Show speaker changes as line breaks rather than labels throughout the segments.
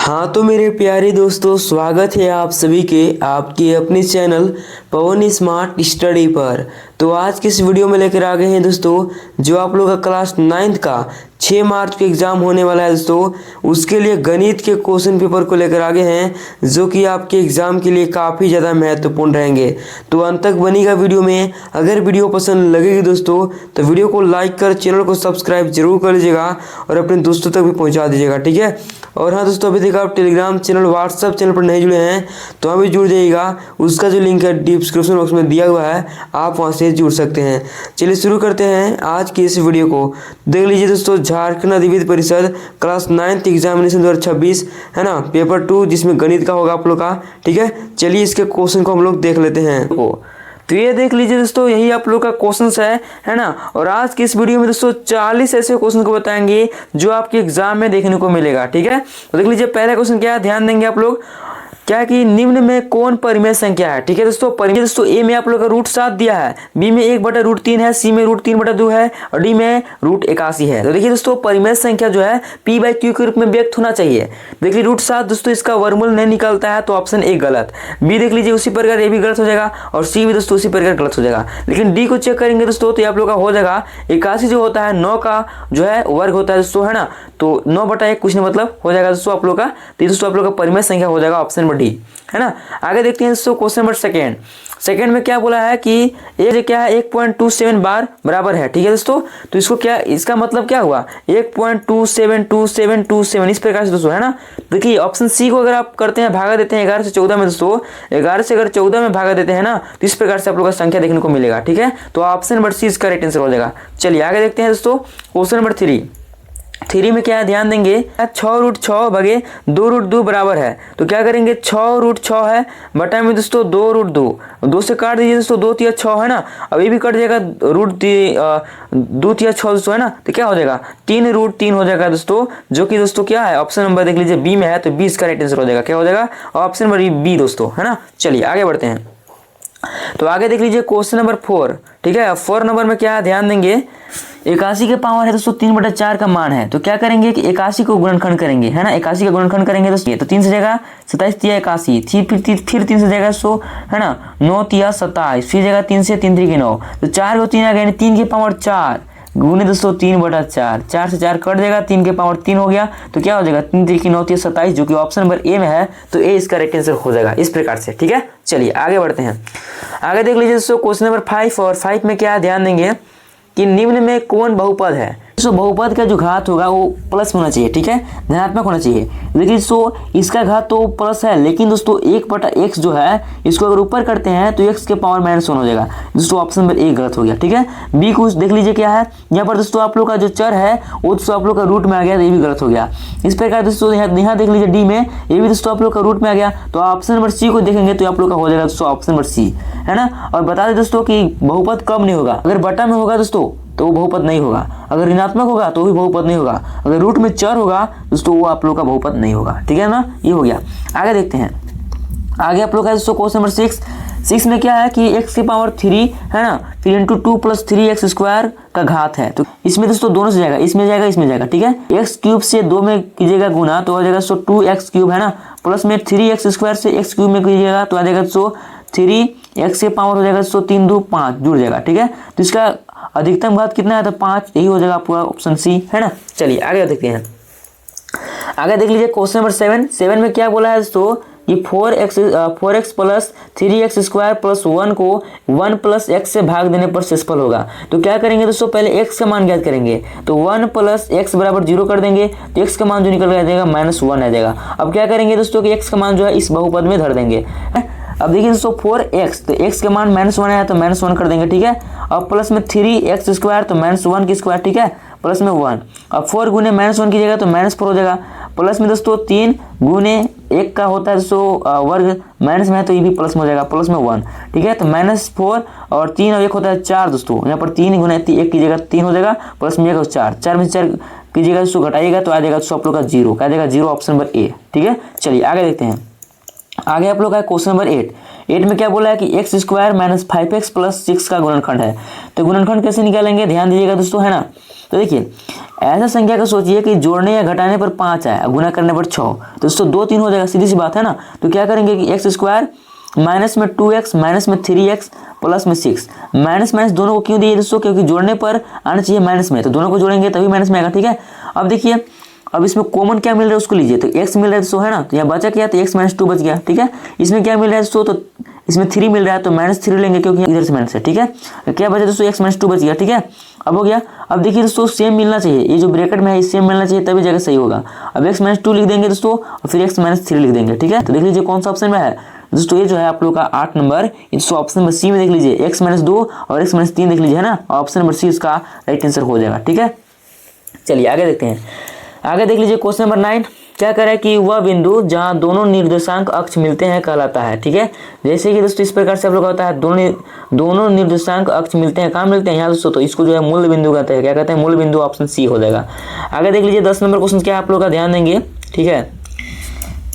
हाँ तो मेरे प्यारे दोस्तों, स्वागत है आप सभी के आपके अपने चैनल पवन स्मार्ट स्टडी पर। तो आज की इस वीडियो में लेकर आ गए हैं दोस्तों, जो आप लोग का क्लास 9th का 6 मार्च को एग्ज़ाम होने वाला है दोस्तों, उसके लिए गणित के क्वेश्चन पेपर को लेकर आ गए हैं, जो कि आपके एग्ज़ाम के लिए काफ़ी ज़्यादा महत्वपूर्ण रहेंगे। तो अंत तक बनेगा वीडियो में। अगर वीडियो पसंद लगेगी दोस्तों तो वीडियो को लाइक कर चैनल को सब्सक्राइब जरूर कर लीजिएगा और अपने दोस्तों तक भी पहुँचा दीजिएगा, ठीक है। और हाँ दोस्तों, अभी तक आप टेलीग्राम चैनल व्हाट्सएप चैनल पर नहीं जुड़े हैं तो अभी जुड़ जाइएगा। उसका जो लिंक है डिस्क्रिप्शन बॉक्स में दिया हुआ है, आप वहां से जुड़ सकते हैं। चलिए शुरू करते हैं आज की इस वीडियो को। देख लीजिए दोस्तों, झारखंड अधिविद्य परिषद क्लास 9th एग्जामिनेशन 2026 है ना, पेपर 2, जिसमें गणित का होगा आप लोग का, ठीक है। चलिए इसके क्वेश्चन को हम लोग देख लेते हैं। तो ये देख लीजिए दोस्तों, यही आप लोग का क्वेश्चन है ना। और आज की इस वीडियो में दोस्तों 40 ऐसे क्वेश्चन को बताएंगे जो आपके एग्जाम में देखने को मिलेगा, ठीक है। तो देख लीजिए पहला क्वेश्चन क्या है, ध्यान देंगे आप लोग, क्या कि निम्न में कौन परिमेय संख्या है, ठीक है दोस्तों। परिमेय दोस्तों ए में आप लोग का √7 दिया है, बी में 1/√3 है, सी में √3/2 है और डी में √81 है। तो देखिए दोस्तों, परिमेय संख्या जो है p/q के रूप में व्यक्त होना चाहिए। देखिए √7 दोस्तों इसका वर्गमूल नहीं निकलता है, तो ऑप्शन ए गलत। बी देख लीजिए उसी प्रकार ए भी गलत हो जाएगा और सी भी दोस्तों उसी प्रकार गलत हो जाएगा। लेकिन डी को चेक करेंगे दोस्तों तो आप लोग का हो जाएगा 81 जो होता है 9 का जो है वर्ग होता है दोस्तों, है ना। तो 9/1 कुछ नहीं मतलब हो जाएगा दोस्तों आप लोग का। तो दोस्तों आप लोग का परिमेय संख्या हो जाएगा ऑप्शन नंबर डी, है ना। आगे देखते हैं दोस्तों क्वेश्चन नंबर सेकंड में क्या बोला है कि ये क्या है 1.27 बार बराबर है, ठीक है दोस्तों। तो इसको क्या, इसका मतलब क्या हुआ 1.272727 इस प्रकार से दोस्तों, है ना। देखिए ऑप्शन सी को अगर आप करते हैं भागा देते हैं 11 से 14 में दोस्तों, 11 से अगर 14 में भागा देते हैं ना, तो इस प्रकार से आप लोग का संख्या देखने को मिलेगा, ठीक है। तो ऑप्शन नंबर सी इसका राइट आंसर हो जाएगा। चलिए आगे देखते हैं दोस्तों क्वेश्चन नंबर 3 में क्या है, ध्यान देंगे 6√6 भागे 2√2 बराबर है। तो क्या करेंगे 6√6 है बटा में दोस्तों 2√2, 2 से काट दीजिए दोस्तों, 2 तिया 6 है ना। अब ये भी कट जाएगा 2 तिया 6 दोस्तों, है ना। तो क्या हो जाएगा 3√3 हो जाएगा दोस्तों, जो कि दोस्तों क्या है ऑप्शन नंबर देख लीजिए बी में है, तो बी इसका राइट आंसर हो जाएगा। क्या हो जाएगा ऑप्शन नंबर बी दोस्तों, है ना। चलिए आगे बढ़ते हैं। तो आगे देख लीजिए क्वेश्चन नंबर 4, ठीक है। 4 नंबर में क्या है, ध्यान देंगे 81 के पावर है दोस्तों 3/4 का मान है। तो क्या करेंगे कि 81 को गुणनखंड करेंगे, है ना। 81 का गुणनखंड करेंगे दोस्तों, तो 3 से जाएगा 27 तिया 81, फिर 3 से जाएगा 100, है ना। 9 तिया 27, फिर जाएगा 3 से 3 3 9, तो 4 को 3 आ गया, 3 के पावर 4 गुने दोस्तों 3/4, 4 से 4 कट जाएगा, 3 के पावर 3 हो गया। तो क्या हो जाएगा 3 3 9 तिया 27, जो कि ऑप्शन नंबर ए में है, तो ए इसका राइट आंसर हो जाएगा इस प्रकार से, ठीक है। चलिए आगे बढ़ते हैं। आगे देख लीजिए दोस्तों क्वेश्चन नंबर 5, और 5 में क्या है, ध्यान देंगे कि निम्न में कौन बहुपद है। तो बहुपद का जो घात होगा वो प्लस होना चाहिए, ठीक है, धनात्मक होना चाहिए। देखिए दोस्तों इसका घात तो प्लस है, लेकिन दोस्तों 1/x जो है इसको अगर ऊपर करते हैं तो x के पावर -1 हो जाएगा दोस्तों, ऑप्शन नंबर ए गलत हो गया, ठीक है। बी को देख लीजिए क्या है, यहाँ पर दोस्तों आप लोग का जो चर है वो दोस्तों आप लोग का रूट में आ गया, तो ये भी गलत हो गया। इस प्रकार दोस्तों यहाँ देख लीजिए डी में, ये भी दोस्तों आप लोग का रूट में आ गया, तो ऑप्शन नंबर सी को देखेंगे तो आप लोग का हो जाएगा दोस्तों ऑप्शन नंबर सी, है ना। और बता दें दोस्तों कि बहुपद कब नहीं होगा, अगर बटा में होगा दोस्तों तो वो बहुपद नहीं होगा, अगर ऋणात्मक होगा तो भी बहुपद नहीं होगा, अगर रूट में चर होगा दोस्तों वो आप लोग का बहुपद नहीं होगा, ठीक है ना। ये हो गया। आगे देखते हैं, आगे आप लोग का दोस्तों क्वेश्चन नंबर 6 में क्या है कि x के पावर 3 है ना, फिर इंटू 2 + 3x² का घात है। तो इसमें दोस्तों दोनों से जाएगा, इसमें जाएगा इसमें जाएगा, ठीक है। x³ से 2 में कीजिएगा गुना तो आ जाएगा 2x³ है ना, प्लस में 3x² से x³ में कीजिएगा तो आ जाएगा 3x के पावर हो जाएगा 3 2 5 जुड़ जाएगा, ठीक है। तो इसका अधिकतम घात कितना है, तो 5, यही हो जाएगा पूरा ऑप्शन सी, है ना। चलिए आगे देखते हैं। आगे देख लीजिए क्वेश्चन नंबर 7 में क्या बोला है दोस्तों कि 4x + 3x² + 1 को 1 + x से भाग देने पर शेषफल होगा। तो क्या करेंगे दोस्तों, पहले x का मान ज्ञात करेंगे, तो 1 + x = 0 कर देंगे, तो x का मान जो निकल के आ जाएगा -1 आ जाएगा। अब क्या करेंगे दोस्तों कि x का मान जो है इस बहुपद में धर देंगे। अब देखिए दोस्तों 4x, तो x के मान -1 आया तो -1 कर देंगे, ठीक है। और प्लस में 3x², तो -1 की स्क्वायर, ठीक है, प्लस में 1। अब 4 गुने -1 कीजिएगा तो -4 हो जाएगा, प्लस में दोस्तों 3 गुने 1 का होता है दोस्तों वर्ग, माइनस में है तो ये भी प्लस में हो जाएगा, प्लस में 1, ठीक है। तो -4 और 3 और 1 होता है 4 दोस्तों, यहाँ पर 3 गुने 1 कीजिएगा 3 हो जाएगा, प्लस में 1 4, 4 में 4 कीजिएगा दोस्तों घटाइएगा तो आ जाएगा दोस्तों आप लोग का 0, क्या आ जाएगा 0, ऑप्शन नंबर ए, ठीक है। चलिए आगे देखते हैं। आगे आप लोग का क्वेश्चन नंबर 8 में क्या बोला है कि x² - 5x + 6 का गुणनखंड है। तो गुणनखंड कैसे निकालेंगे, ध्यान दीजिएगा दोस्तों, है ना। तो देखिए ऐसा संख्या का सोचिए कि जोड़ने या घटाने पर 5 है, गुना करने पर 6, तो दोस्तों 2 3 हो जाएगा, सीधी सी बात है ना। तो क्या करेंगे कि एक्स स्क्वायर माइनस में 2x माइनस में 3x प्लस में 6, माइनस माइनस दोनों को क्यों दिए दोस्तों, क्योंकि जोड़ने पर आना चाहिए माइनस में, तो दोनों को जोड़ेंगे तभी माइनस में आएगा, ठीक है। अब देखिए अब इसमें कॉमन क्या मिल रहा है उसको लीजिए, तो x मिल रहा है दोस्तों, है ना, तो यहाँ बचा क्या, तो x माइनस 2 बच गया, ठीक है। इसमें क्या मिल रहा है दोस्तों, तो इसमें 3 मिल रहा है, तो -3 लेंगे क्योंकि इधर से माइनस है, ठीक है। तो क्या बचा दोस्तों, x माइनस 2 बच गया, ठीक है। अब हो गया। अब देखिए दोस्तों सेम मिलना चाहिए, ये जो ब्रैकेट में है सेम मिलना चाहिए तभी जगह सही होगा। अब x माइनस 2 लिख देंगे दोस्तों और फिर x माइनस 3 लिख देंगे, ठीक है। तो देख लीजिए कौन सा ऑप्शन में है दोस्तों, ये जो है आप लोग का 8 नंबर, दोस्तों ऑप्शन नंबर सी में देख लीजिए, x माइनस 2 और x माइनस 3 देख लीजिए, है ना। ऑप्शन नंबर सी इसका राइट आंसर हो जाएगा, ठीक है। चलिए आगे देखते हैं। आगे देख लीजिए क्वेश्चन नंबर 9 क्या कर रहा है कि वह बिंदु जहां दोनों निर्देशांक अक्ष मिलते हैं कहलाता है, ठीक है। जैसे कि दोस्तों इस प्रकार से आप लोग होता है दोनों निर्देशांक अक्ष मिलते हैं, कहाँ मिलते हैं यहाँ दोस्तों, तो इसको जो है मूल बिंदु कहते हैं, क्या कहते हैं, मूल बिंदु, ऑप्शन सी हो जाएगा। आगे देख लीजिए 10 नंबर क्वेश्चन क्या आप लोग का ध्यान देंगे, ठीक है।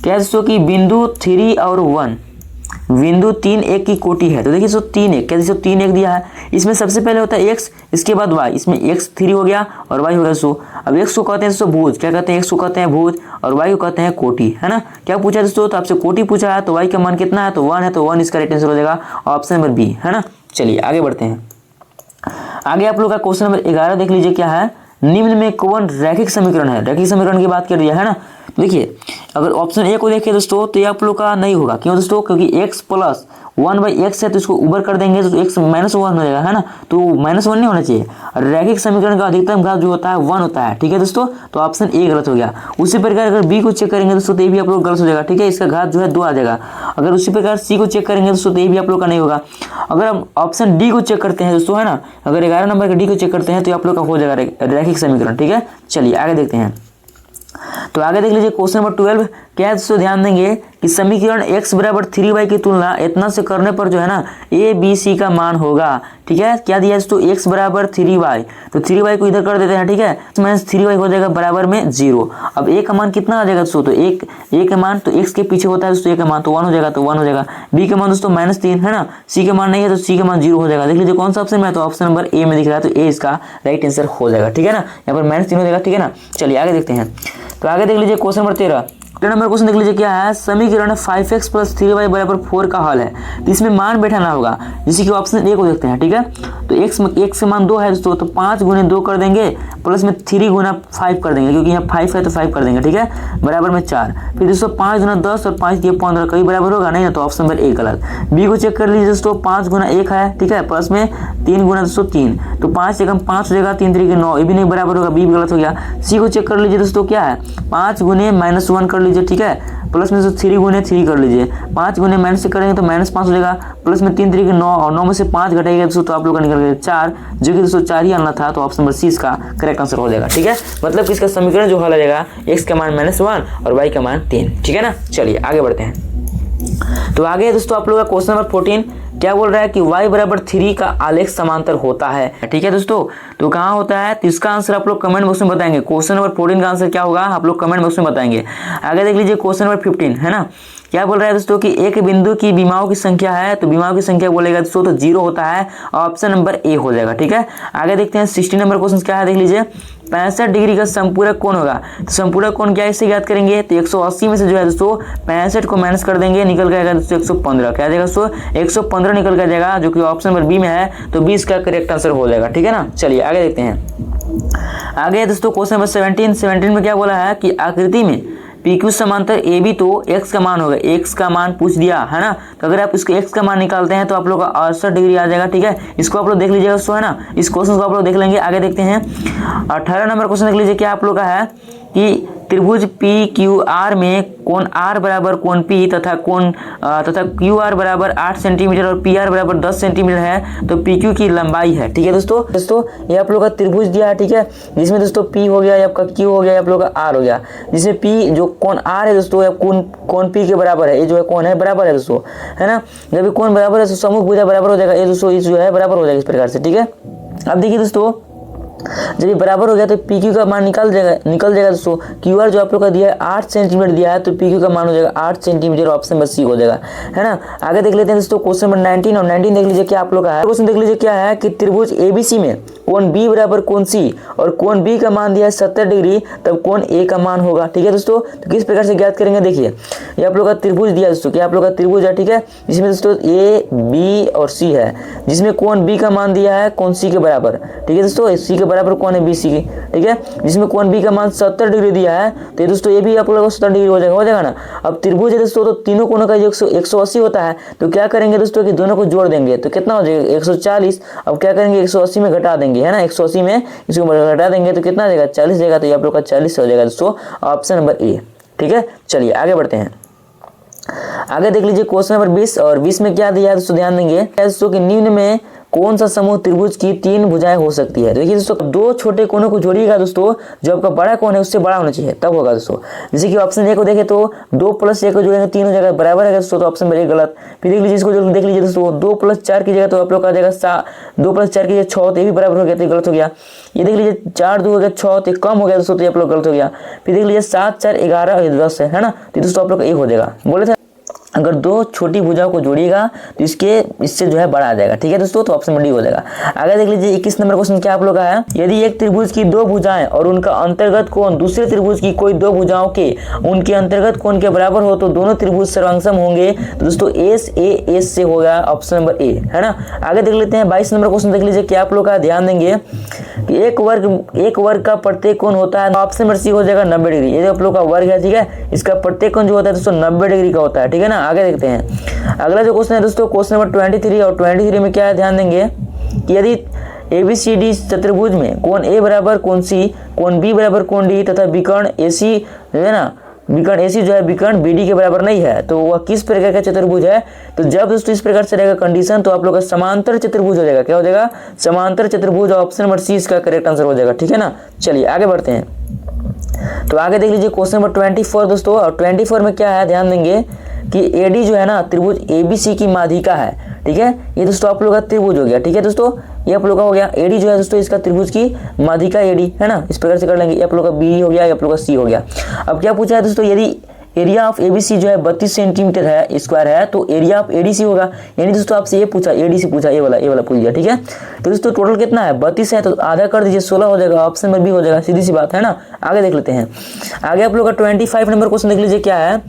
क्या दोस्तों कि बिंदु 3 और 1 बिंदु 3 1 की कोटि है, तो देखिए दोस्तों 3 1 क्या दोस्तों 3 1 दिया है, इसमें सबसे पहले होता है x, इसके बाद y, इसमें x 3 हो गया और y हो गया दोस्तों। अब x को कहते हैं दोस्तों भुज, क्या कहते हैं, x को कहते हैं भुज और y को कहते हैं कोटि, है ना। क्या पूछा दोस्तों, तो आपसे कोटि पूछा है, तो y का मान कितना है, तो 1 है, तो 1 इसका राइट आंसर हो जाएगा, ऑप्शन नंबर बी, है ना। चलिए आगे बढ़ते हैं। आगे आप लोग का क्वेश्चन नंबर 11 देख लीजिए क्या है, निम्न में कौन रैखिक समीकरण है, रैखिक समीकरण की बात कर दिया है ना। देखिए अगर ऑप्शन ए को देखिए दोस्तों तो ये आप लोग का नहीं होगा, क्यों दोस्तों, क्योंकि x प्लस 1/x है, तो इसको ऊपर कर देंगे तो x माइनस 1 हो जाएगा, है ना। तो -1 नहीं होना चाहिए, और रैखिक समीकरण का अधिकतम घात जो होता है 1 होता है, ठीक है दोस्तों। तो ऑप्शन ए गलत हो गया। उसी प्रकार अगर बी को चेक करेंगे दोस्तों तो ये भी आप लोग गलत हो जाएगा, ठीक है, इसका घात जो है 2 आ जाएगा। अगर उसी प्रकार सी को चेक करेंगे दोस्तों तो ये भी आप लोग का नहीं होगा। अगर हम ऑप्शन डी को चेक करते हैं दोस्तों, है ना, अगर 11 नंबर के डी को चेक करते हैं तो आप लोग का हो जाएगा रैखिक समीकरण, ठीक है। चलिए आगे देखते हैं। तो आगे देख लीजिए क्वेश्चन नंबर 12 क्या है दोस्तों, ध्यान देंगे कि समीकरण x बराबर 3y की तुलना इतना से करने पर जो है ना a b c का मान होगा, ठीक है। क्या दिया है दोस्तों, x बराबर 3y, तो 3y को इधर कर देते हैं, ठीक है, माइनस 3y हो जाएगा बराबर में 0। अब a का मान कितना आ जाएगा दोस्तों, तो a का मान तो x के पीछे होता है दोस्तों, a का मान तो 1 हो जाएगा, तो 1 हो जाएगा। b का मान दोस्तों -3 है ना, c का मान नहीं है तो c का मान 0 हो जाएगा। देख लीजिए कौन सा ऑप्शन में, तो ऑप्शन नंबर ए में दिख रहा है, तो ए इसका राइट आंसर हो जाएगा, ठीक है ना। यहाँ पर -3 हो जाएगा, ठीक है ना। चलिए आगे देखते हैं। तो आगे देख लीजिए क्वेश्चन नंबर 13 नंबर क्वेश्चन देख लीजिए क्या है, समीकरण 5x प्लस 3y बराबर 4 का हल है, तो इसमें मान बैठाना होगा, जैसे कि ऑप्शन ए को देखते हैं, ठीक है। तो x का मान 2 है दोस्तों, तो 5 गुने 2 कर देंगे प्लस में 3 गुना 5 कर देंगे, क्योंकि यहाँ 5 है तो 5 कर देंगे, ठीक है, बराबर में 4। फिर दोस्तों 5 गुना 10 और 5 दिए 15, कभी बराबर होगा नहीं ना, तो ऑप्शन नंबर ए गलत। बी को चेक कर लीजिए दोस्तों, 5 गुना 1 है, ठीक है, प्लस में 3 गुना दोस्तों 3, तो 5 एकम 5 हो जाएगा, 3 3 9, ये भी नहीं बराबर होगा, बी भी गलत हो गया। सी को चेक कर लीजिए दोस्तों क्या है, 5 गुने -1 कर लीजिए, ठीक है, प्लस में 3 गुने 3 कर लीजिए, 5 गुने माइनस से करेंगे तो -5 हो जाएगा, प्लस में 3 3 9 और 9 में से 5 घटाइएगा दोस्तों तो आप लोग का निकल गया 4, जो कि दोस्तों 4 ही आना था, तो ऑप्शन नंबर सी इसका करेक्ट आंसर हो जाएगा, ठीक है। मतलब कि इसका समीकरण जो हल आ जाएगा x का मान -1 और y का मान 3, ठीक है ना। चलिए आगे बढ़ते हैं। तो आगे दोस्तों आप लोग का क्वेश्चन नंबर 14 क्या बोल रहा है कि y बराबर 3 का आलेख समांतर होता है, ठीक है दोस्तों। तो कहाँ होता है, तो इसका आंसर आप लोग कमेंट बॉक्स में बताएंगे। क्वेश्चन नंबर 14 का आंसर क्या होगा आप लोग कमेंट बॉक्स में बताएंगे। आगे देख लीजिए क्वेश्चन नंबर 15 है ना, क्या बोल रहा है दोस्तों कि एक बिंदु की विमाओं की संख्या है, तो विमाओं की संख्या बोलेगा दोस्तों तो 0 होता है, ऑप्शन नंबर ए हो जाएगा, ठीक है। आगे देखते हैं 16 नंबर क्वेश्चन क्या है, देख लीजिए 65 डिग्री का संपूरक कोण होगा, तो संपूरक कोण क्या इससे याद करेंगे, तो 180 में से जो है दोस्तों 65 को माइनस कर देंगे, निकल जाएगा दोस्तों 115, क्या जाएगा दोस्तों 115 निकल कर जाएगा, जो कि ऑप्शन नंबर बी में है, तो 20 का करेक्ट आंसर हो जाएगा, ठीक है ना। चलिए आगे देखते हैं। आगे दोस्तों क्वेश्चन नंबर 17 में क्या बोला है कि आकृति में PQ समांतर ए बी, तो x का मान होगा, x का मान पूछ दिया है ना, तो अगर आप इसको x का मान निकालते हैं तो आप लोग का 68 डिग्री आ जाएगा, ठीक है। इसको आप लोग देख लीजिएगा दोस्तों, है ना, इस क्वेश्चन को आप लोग देख लेंगे। आगे देखते हैं 18 नंबर क्वेश्चन देख लीजिए क्या आप लोग का है कि त्रिभुज PQR में कोण R बराबर कोण P तथा QR बराबर 8 सेंटीमीटर और PR बराबर 10 सेंटीमीटर है, तो PQ की लंबाई है, ठीक है दोस्तों ये आप लोग का त्रिभुज दिया है, ठीक है, जिसमें दोस्तों P हो गया, आपका Q हो गया, आप लोग का R हो गया, जिसमें P जो कोण R है दोस्तों या कोण P के बराबर है, ये जो है कोण है बराबर है दोस्तों, है ना। जब भी कोण बराबर है तो समूह भुजा बराबर हो जाएगा, ये दोस्तों ये जो है बराबर हो जाएगा इस प्रकार से, ठीक है। अब देखिए दोस्तों जब ये बराबर हो गया तो पी क्यू का मान निकल जाएगा दोस्तों। क्यू आर जो आप लोग का दिया है 8 सेंटीमीटर दिया है, तो पी क्यू का मान हो जाएगा 8 सेंटीमीटर, ऑप्शन नंबर सी हो जाएगा, है ना। आगे देख लेते हैं दोस्तों क्वेश्चन नंबर 19, और 19 देख लीजिए क्या आप लोग का है। क्वेश्चन देख लीजिए क्या है कि त्रिभुज एबीसी में कोण बी बराबर कोण सी, और कोण बी का मान दिया है 70 डिग्री, तब कोण ए का मान होगा। ठीक है दोस्तों, तो किस प्रकार से ज्ञात करेंगे, देखिए ये आप लोग का त्रिभुज दिया दोस्तों, क्या आप लोग का त्रिभुज है, ठीक है, जिसमें दोस्तों ए बी और सी है, जिसमें कोण बी का मान दिया है कोण सी के बराबर। ठीक है दोस्तों, सी के बराबर कौन है, बी सी की, ठीक है, जिसमें कोण बी का मान 70 डिग्री दिया है, तो दोस्तों ये भी आप लोग को 70 डिग्री हो जाएगा ना। अब त्रिभुज है दोस्तों, तो तीनों कोणों का जो 180 होता है, तो क्या करेंगे दोस्तों कि दोनों को जोड़ देंगे, तो कितना हो जाएगा 140। अब क्या करेंगे 180 में घटा देंगे, है ना, 180 में इसको घटा देंगे तो कितना जाएगा 40 जाएगा, तो ये आप लोग का 40 हो जाएगा दोस्तों, ऑप्शन नंबर ए। ठीक है, चलिए आगे बढ़ते हैं। आगे देख लीजिए क्वेश्चन नंबर 20, और 20 में क्या दिया है दोस्तों, ध्यान देंगे दोस्तों कि निम्न में कौन सा समूह त्रिभुज की 3 भुजाएं हो सकती है। देखिए दोस्तों, दो छोटे कोनों को जोड़िएगा दोस्तों, जो आपका बड़ा कोण है उससे बड़ा होना चाहिए, तब होगा दोस्तों। जैसे कि ऑप्शन ए को देखें तो 2 + 1 को जोड़ेंगे 3 हो जाएगा, बराबर है दोस्तों, तो ऑप्शन नंबर ए गलत। फिर देख लीजिए इसको जो देख लीजिए दोस्तों, 2 + 4 की जगह तो आप लोग का जाएगा 2 + 4 की जगह 6, तो ये भी बराबर हो गया, तो गलत हो गया। ये देख लीजिए 4 2 हो गया 6, तो कम हो गया दोस्तों, तो आप लोग गलत हो गया। फिर देख लीजिए 7 4 11 और 10 है ना, तो दोस्तों आप लोग का 1 हो जाएगा। बोले थे अगर दो छोटी भुजाओं को जोड़िएगा तो इससे जो है बड़ा आ जाएगा। ठीक है दोस्तों, तो ऑप्शन डी हो जाएगा। आगे देख लीजिए 21 नंबर क्वेश्चन क्या आप लोग का है, यदि एक त्रिभुज की 2 भुजाएं और उनका अंतर्गत कोण दूसरे त्रिभुज की कोई 2 भुजाओं के उनके अंतर्गत कोण के बराबर हो, तो दोनों त्रिभुज सर्वांगसम होंगे, तो दोस्तों एस ए एस से होगा, ऑप्शन नंबर ए, है ना। आगे देख लेते हैं 22 नंबर क्वेश्चन देख लीजिए क्या आप लोग का, ध्यान देंगे कि एक वर्ग का प्रत्येक कोण होता है, ऑप्शन नंबर सी हो जाएगा 90 डिग्री। ये जो आप लोग का वर्ग है, ठीक है, इसका प्रत्येक कोण जो होता है दोस्तों 90 डिग्री का होता है। ठीक है ना, आगे देखते हैं अगला जो क्वेश्चन है दोस्तों, क्वेश्चन नंबर 23, और 23 में क्या है, ध्यान देंगे कि यदि एबीसीडी चतुर्भुज में कोण ए बराबर कोण सी, कोण बी बराबर कोण डी तथा विकर्ण एसी है ना, विकर्ण एसी जो है विकर्ण बीडी के बराबर नहीं है, तो वह किस प्रकार का चतुर्भुज है। तो जब दोस्तों इस प्रकार से रहेगा कंडीशन, तो आप लोग का समांतर चतुर्भुज हो जाएगा। क्या हो जाएगा, समांतर चतुर्भुज, ऑप्शन नंबर सी इसका करेक्ट आंसर हो जाएगा। ठीक है ना, चलिए आगे बढ़ते हैं। तो आगे देख लीजिए क्वेश्चन नंबर 24 दोस्तों, और 24 में क्या है, ध्यान देंगे कि एडी जो है ना त्रिभुज एबीसी की माध्यिका है। ठीक है, ये दोस्तों आप लोग का त्रिभुज हो गया। ठीक है दोस्तों, ये आप लोग का हो गया एडी जो है दोस्तों, इसका त्रिभुज की माध्यिका एडी है ना, इस प्रकार से कर लेंगे। ये आप लोग का बी हो गया, ये आप लोग का सी हो गया। अब क्या पूछा है दोस्तों, यदि एरिया ऑफ एबीसी जो है 32 सेंटीमीटर है स्क्वायर है, तो एरिया ऑफ एडीसी होगा, यानी दोस्तों आपसे ये पूछा एडीसी पूछा, ये वाला पूछ लिया। ठीक है, तो दोस्तों टोटल कितना है 32 है, तो आधा कर दीजिए 16 हो जाएगा, ऑप्शन नंबर बी हो जाएगा, सीधी सी बात है ना। आगे देख लेते हैं, आगे आप लोग का 25 नंबर क्वेश्चन देख लीजिए क्या है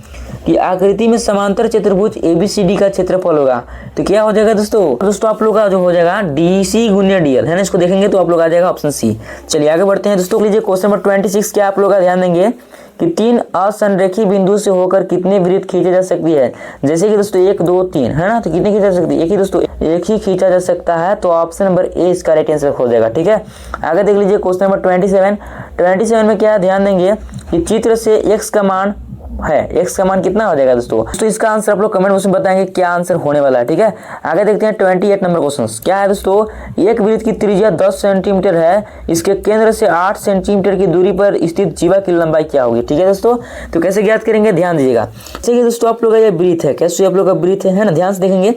कि आकृति में समांतर चतुर्भुज एबीसीडी का क्षेत्रफल होगा, तो क्या हो जाएगा दोस्तों आप लोग का जो हो जाएगा डीसी गुणिया डीएल है ना, इसको देखेंगे तो आप लोग आ जाएगा ऑप्शन सी। चलिए आगे बढ़ते हैं दोस्तों, लीजिए क्वेश्चन नंबर 26 क्या आप लोग का, ध्यान देंगे कि 3 असंरेखी बिंदु से होकर कितने वृत्त खींचे जा सकती है। जैसे कि दोस्तों 1 2 3 है ना, तो कितने खींचा जा सकती है, एक ही दोस्तों, एक ही खींचा जा सकता है, तो ऑप्शन नंबर ए इसका राइट आंसर हो जाएगा। ठीक है, आगे देख लीजिए क्वेश्चन नंबर 27 में क्या है, ध्यान देंगे कि चित्र से एक्स का मान है, एक्स का मान कितना हो जाएगा दोस्तों इसका आंसर आप लोग कमेंट बॉक्स में बताएंगे क्या आंसर होने वाला है। ठीक है, आगे देखते हैं 28 नंबर क्वेश्चन क्या है दोस्तों, एक वृत्त की त्रिज्या 10 सेंटीमीटर है, इसके केंद्र से 8 सेंटीमीटर की दूरी पर स्थित जीवा की लंबाई क्या होगी। ठीक है दोस्तों, तो कैसे ज्ञात करेंगे, ध्यान दीजिएगा। देखिए दोस्तों आप लोग का ये वृत्त है, कैसे आप लोग का वृत्त है ना, ध्यान से देखेंगे।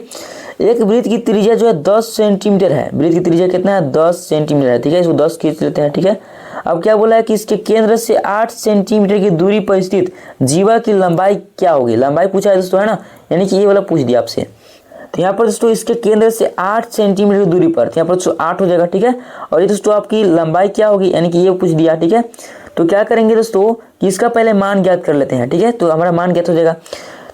एक वृत्त की त्रिज्या जो है 10 सेंटीमीटर है, वृत्त की त्रिज्या कितना है 10 सेंटीमीटर है। ठीक है, इसको 10 खींच लेते हैं। ठीक है, अब क्या बोला है कि इसके केंद्र से 8 सेंटीमीटर की दूरी पर स्थित जीवा की लंबाई क्या होगी, लंबाई पूछा है दोस्तों है ना, यानी कि ये वाला पूछ दिया आपसे। तो यहाँ पर दोस्तों इसके केंद्र से 8 सेंटीमीटर की दूरी पर, यहाँ पर दोस्तों 8 हो जाएगा। ठीक है, और ये दोस्तों आपकी लंबाई क्या होगी, यानी कि ये पूछ दिया। ठीक है, तो क्या करेंगे दोस्तों कि इसका पहले मान ज्ञात कर लेते हैं। ठीक है, तो हमारा मान ज्ञात हो जाएगा।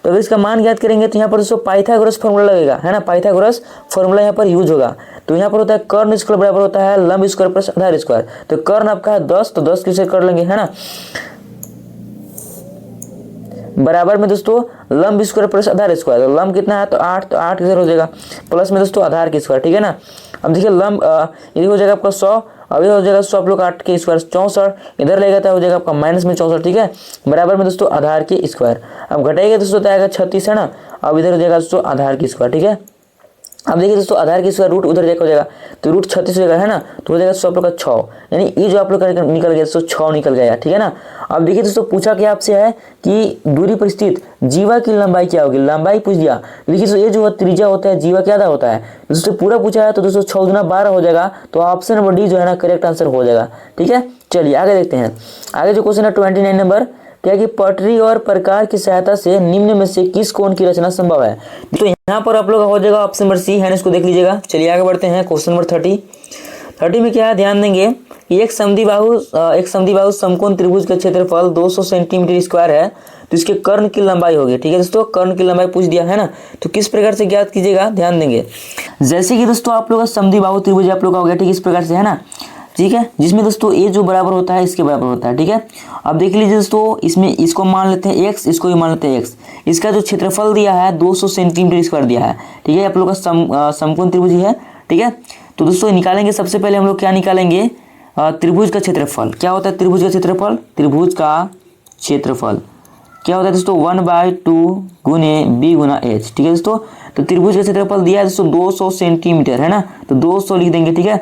तो अगर इसका मान ज्ञात करेंगे तो यहाँ पर दोस्तों पाइथागोरस फॉर्मूला लगेगा है ना, पाइथागोरस फॉर्मूला यहाँ पर यूज होगा। तो यहाँ पर होता है कर्ण स्क्वायर बराबर होता है लंब स्क्वायर प्लस आधार स्क्वायर। तो कर्ण आपका है 10, तो 10 किसे कर लेंगे है ना, बराबर में दोस्तों लंब स्क्वायर प्लस आधार स्क्वायर। तो लंब कितना है तो 8, तो 8 किधर हो जाएगा प्लस में दोस्तों आधार की स्क्वायर। ठीक है ना, अब देखिए लंब ये हो जाएगा आपका 100, अब ये हो जाएगा 100 आप लोग 8 के स्क्वायर 64, इधर लेगा तो हो जाएगा आपका माइनस में 64। ठीक है, बराबर में दोस्तों आधार की स्क्वायर। अब घटाएगा दोस्तों तो आएगा 36 है ना, अब इधर हो जाएगा दोस्तों आधार की स्क्वायर। ठीक है, अब देखिए दोस्तों आधार की स्क्वायर रूट उधर जाकर हो जाएगा तो रूट 36 हो जाएगा है ना, तो हो जाएगा दोस्तों आप लोग का 6, यानी ये जो आप लोग का निकल गया दोस्तों 6 निकल गया, ठीक है ना। अब देखिए दोस्तों पूछा क्या आपसे है कि दूरी पर स्थित जीवा की लंबाई क्या होगी, लंबाई पूछ दिया। देखिए दोस्तों ये जो त्रिज्या होता है जीवा क्या होता है दोस्तों पूरा पूछा है, तो दोस्तों 6 गुना 12 हो जाएगा, तो ऑप्शन नंबर डी जो है ना करेक्ट आंसर हो जाएगा, ठीक है। चलिए आगे देखते हैं। आगे जो क्वेश्चन है 29 नंबर, क्या कि पटरी और प्रकार की सहायता से निम्न में से किस कोण की रचना संभव है। तो यहाँ पर आप लोग हो जाएगा ऑप्शन नंबर सी है, इसको देख लीजिएगा। चलिए आगे बढ़ते हैं। क्वेश्चन नंबर 30 में क्या है, ध्यान देंगे कि एक समद्विबाहु समकोण त्रिभुज का क्षेत्रफल 200 सेंटीमीटर स्क्वायर है, तो इसके कर्ण की लंबाई होगी, ठीक है दोस्तों। कर्ण की लंबाई पूछ दिया है ना, तो किस प्रकार से ज्ञात कीजिएगा, ध्यान देंगे। जैसे कि दोस्तों आप लोग का समद्विबाहु त्रिभुज आप लोग का हो गया, ठीक है, इस प्रकार से है ना, ठीक है, जिसमें दोस्तों ए जो बराबर होता है इसके बराबर होता है, ठीक है। अब देख लीजिए दोस्तों, इसमें इसको मान लेते हैं एक्स, इसको भी मान लेते हैं एक्स। इसका जो क्षेत्रफल दिया है 200 सेंटीमीटर स्क्वायर दिया है, ठीक है। आप लोग का समकोण त्रिभुज है, ठीक है। तो दोस्तों निकालेंगे, सबसे पहले हम लोग क्या निकालेंगे, त्रिभुज का क्षेत्रफल। क्या होता है त्रिभुज का क्षेत्रफल, त्रिभुज का क्षेत्रफल क्या होता है दोस्तों 1/2 गुने बी गुना एच, ठीक है दोस्तों। तो त्रिभुज का क्षेत्रफल दिया है दोस्तों 200 सेंटीमीटर है ना, तो 200 लिख देंगे, ठीक है।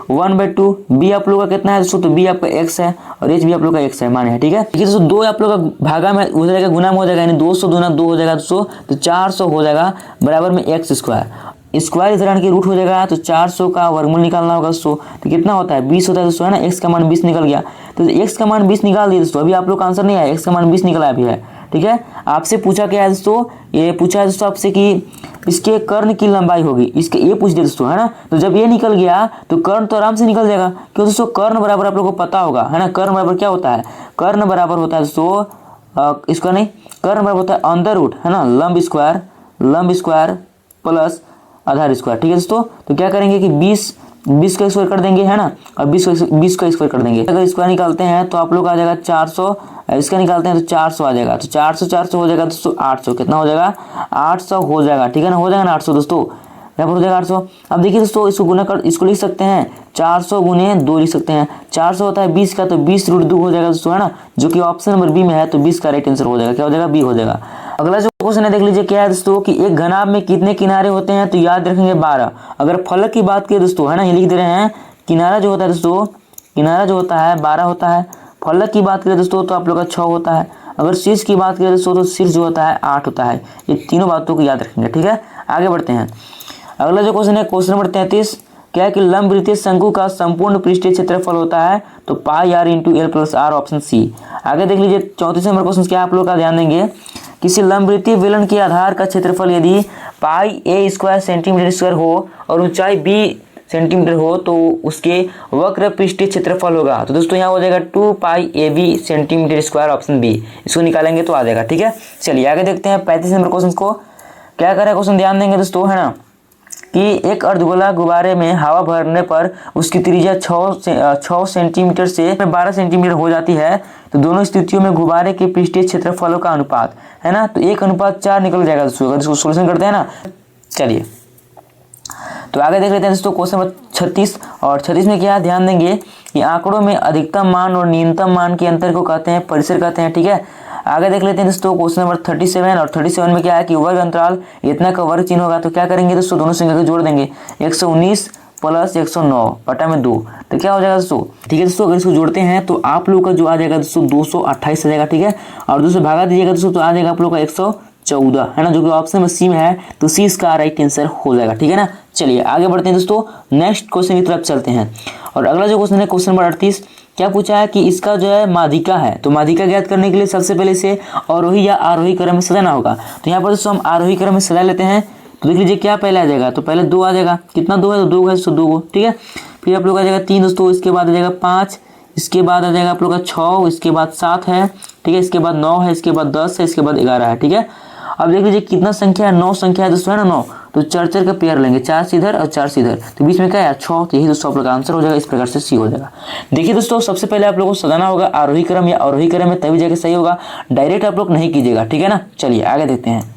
1/2 बी आप लोग का कितना है दोस्तों, तो बी आपका x है और h भी आप लोग का x है, माने है, ठीक है। देखिए दोस्तों 2 आप लोग का भागा में हो जाएगा, गुना में हो जाएगा, यानी 200 दूना 2 हो जाएगा दोस्तों, तो 400 हो जाएगा बराबर में x स्क्वायर। स्क्वायर इधर आने के रूट हो जाएगा, तो 400 का वर्गमूल निकालना होगा दोस्तों, तो कितना होता है 20 होता है दोस्तों, है ना। x का मान 20 निकल गया, तो x का मान 20 निकाल दिया दोस्तों। अभी आप लोग का आंसर नहीं आया, x का मान 20 निकला अभी है, ठीक है। आपसे पूछा क्या है दोस्तों, ये पूछा है दोस्तों आपसे कि इसके कर्ण की लंबाई होगी, इसके ये पूछ दिया दोस्तों, है ना। तो जब ये निकल गया तो कर्ण तो आराम से निकल जाएगा, क्यों दोस्तों कर्ण बराबर आप लोगों को पता होगा, है ना। कर्ण बराबर क्या होता है, कर्ण बराबर होता है दोस्तों इसका नहीं, कर्ण बराबर होता है अंडर रूट, है ना, लंब स्क्वायर प्लस आधार स्क्वायर, ठीक है दोस्तों। तो क्या करेंगे कि 20 का स्क्वायर कर देंगे, है ना, और 20 का स्क्वायर कर देंगे। अगर स्क्वायर निकालते हैं तो आप लोग आ जाएगा 400, इसका निकालते हैं तो 400 आ जाएगा, तो 400 हो जाएगा दोस्तों 800, कितना हो जाएगा 800 हो जाएगा, ठीक है ना, हो जाएगा ना 800 दोस्तों, यहाँ पर हो जाएगा 800। अब देखिए दोस्तों इसको गुना कर, इसको लिख सकते हैं 400 गुने 2 लिख सकते हैं। 400 होता है 20 का, तो 20√2 हो जाएगा दोस्तों, है ना, जो कि ऑप्शन नंबर बी में है, तो 20 का राइट आंसर हो जाएगा, क्या हो जाएगा बी हो जाएगा। अगला जो क्वेश्चन है देख लीजिए, क्या है दोस्तों कि एक घनाभ में कितने किनारे होते हैं, तो याद रखेंगे 12। अगर फलक की बात करें दोस्तों, है ना, ये लिख दे रहे हैं, किनारा जो होता है दोस्तों, किनारा जो होता है 12 होता है। फलक की बात करें दोस्तों तो आप लोग का 6 होता है। अगर शीर्ष की बात करें दोस्तों तो शीर्ष जो होता है 8 होता है। ये तीनों बातों को याद रखेंगे, ठीक है। आगे बढ़ते हैं। अगला जो क्वेश्चन है क्वेश्चन नंबर 33, क्या है कि लंबवृत्तीय शंकु का संपूर्ण पृष्ठीय क्षेत्रफल होता है, तो pi r into L plus R, option C. आगे देख लीजिए 34 नंबर क्वेश्चन क्या आप लोग का ध्यान देंगे, किसी लंबवृत्तीय बेलन के आधार का क्षेत्रफल यदि पाई a स्क्वायर सेंटीमीटर स्क्वायर हो और ऊंचाई b सेंटीमीटर हो तो उसके वक्र पृष्ठीय क्षेत्रफल होगा। तो दोस्तों यहाँ हो जाएगा 2 pi AB centimetre square, option B. इसको निकालेंगे तो आ जाएगा, ठीक है। चलिए आगे देखते हैं 35 नंबर क्वेश्चन को, क्या कर रहा है क्वेश्चन, ध्यान देंगे दोस्तों, है ना, कि एक अर्धगोला गुब्बारे में हवा भरने पर उसकी त्रिज्या 6 सेंटीमीटर से 12 सेंटीमीटर हो जाती है, तो दोनों स्थितियों में गुब्बारे के पृष्ठीय क्षेत्रफलों का अनुपात, है ना, तो 1:4 निकल जाएगा दोस्तों, अगर इसको सोल्यूशन करते हैं ना। चलिए तो आगे देख लेते हैं दोस्तों क्वेश्चन नंबर 36, और 36 में क्या ध्यान देंगे कि आंकड़ों में अधिकतम मान और न्यूनतम मान के अंतर को कहते हैं परिसर कहते हैं, ठीक है। आगे देख लेते हैं दोस्तों क्वेश्चन नंबर 37, और 37 में क्या है कि वर्ग अंतराल इतना का वर्ग चिन्ह होगा, तो क्या करेंगे दोस्तों दोनों संख्या को जोड़ देंगे, 119 प्लस 109 बटा में 2, तो क्या हो जाएगा दोस्तों, ठीक है दोस्तों। अगर इसको जोड़ते हैं तो आप लोग का जो आ जाएगा दोस्तों 228 आ जाएगा, ठीक है। और दूसरे भागा दीजिएगा दोस्तों तो आ जाएगा आप लोग का 114, है ना, जो कि ऑप्शन में सी में है, तो सी इसका राइट आंसर हो जाएगा, ठीक है ना। चलिए आगे बढ़ते हैं दोस्तों, नेक्स्ट क्वेश्चन की तरफ चलते हैं। और अगला जो क्वेश्चन है क्वेश्चन नंबर 38, क्या पूछा है कि इसका जो है माध्यिका है, तो माध्यिका ज्ञात करने के लिए सबसे पहले इसे अवरोही या आरोही क्रम में सजाना होगा। तो यहाँ पर दोस्तों हम आरोही क्रम में सजा लेते हैं, तो देख लीजिए क्या पहले आ जाएगा, तो पहले 2 आ जाएगा, कितना 2 है, तो 2 है दोस्तों 2 को, ठीक है। फिर आप लोग आ जाएगा 3 दोस्तों, इसके बाद आ जाएगा 5, इसके बाद आ जाएगा आप लोग का 6, इसके बाद 7 है, ठीक है, इसके बाद 9 है, इसके बाद 10 है, इसके बाद 11 है, ठीक है। अब देख लीजिए कितना संख्या है, 9 संख्या है दोस्तों, है ना 9, तो 4 का पेयर लेंगे, 4 से इधर और 4 से इधर, तो बीच में क्या है 6, तो यही दोस्तों आप लोग का आंसर हो जाएगा, इस प्रकार से सी हो जाएगा। देखिए दोस्तों सबसे पहले आप लोगों को सजाना होगा आरोही क्रम या अवरोही क्रम में, तभी जाके सही होगा, डायरेक्ट आप लोग नहीं कीजिएगा, ठीक है ना। चलिए आगे देखते हैं।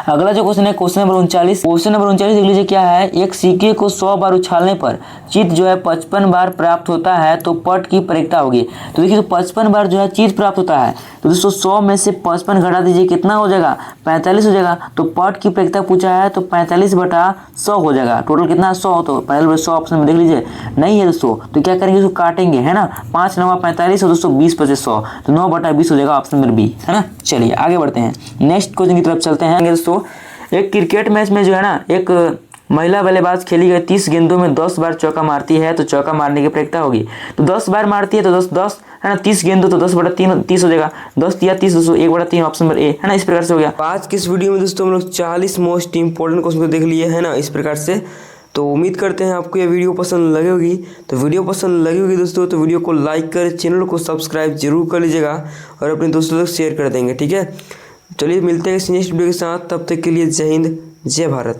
अगला जो क्वेश्चन है क्वेश्चन नंबर 39, क्वेश्चन नंबर 39 देख लीजिए क्या है, एक सिक्के को 100 बार उछालने पर चित्त जो है 55 बार प्राप्त होता है, तो पट की परिक्ता होगी। तो देखिए तो 55 बार जो है चित्त प्राप्त होता है, तो दोस्तों 100 में से 55 घटा दीजिए, कितना हो जाएगा 45 हो जाएगा। तो पॉट की प्रायिकता पूछा है तो 45/100 हो जाएगा। टोटल कितना 100, तो 45/100 ऑप्शन में देख लीजिए नहीं है दोस्तों, तो क्या करेंगे उसको काटेंगे है ना, 5 9 45 और दोस्तों 20/100 तो 9/20 हो जाएगा ऑप्शन नंबर बी है ना। चलिए आगे बढ़ते हैं, नेक्स्ट क्वेश्चन की तरफ चलते हैं दोस्तों। एक क्रिकेट मैच में जो है ना एक महिला बल्लेबाज खेली गई 30 गेंदों में 10 बार चौका मारती है तो चौका मारने की प्रायिकता होगी। तो 10 बार मारती है तो 10 है ना, 30 गेंदों तो 10/3 30 हो जाएगा, 10 या 30 दोस्तों 1/3 ऑप्शन नंबर ए है ना। इस प्रकार से हो गया। आज की इस वीडियो में दोस्तों हम लोग 40 मोस्ट इंपॉर्टेंट क्वेश्चन को देख लिए है ना, इस प्रकार से। तो उम्मीद करते हैं आपको ये वीडियो पसंद लगी होगी। तो वीडियो पसंद लगी होगी दोस्तों तो वीडियो को लाइक कर, चैनल को सब्सक्राइब जरूर कर लीजिएगा और अपने दोस्तों तक शेयर कर देंगे, ठीक है। चलिए मिलते हैं इस नेक्स्ट वीडियो के साथ, तब तक के लिए जय हिंद जय भारत।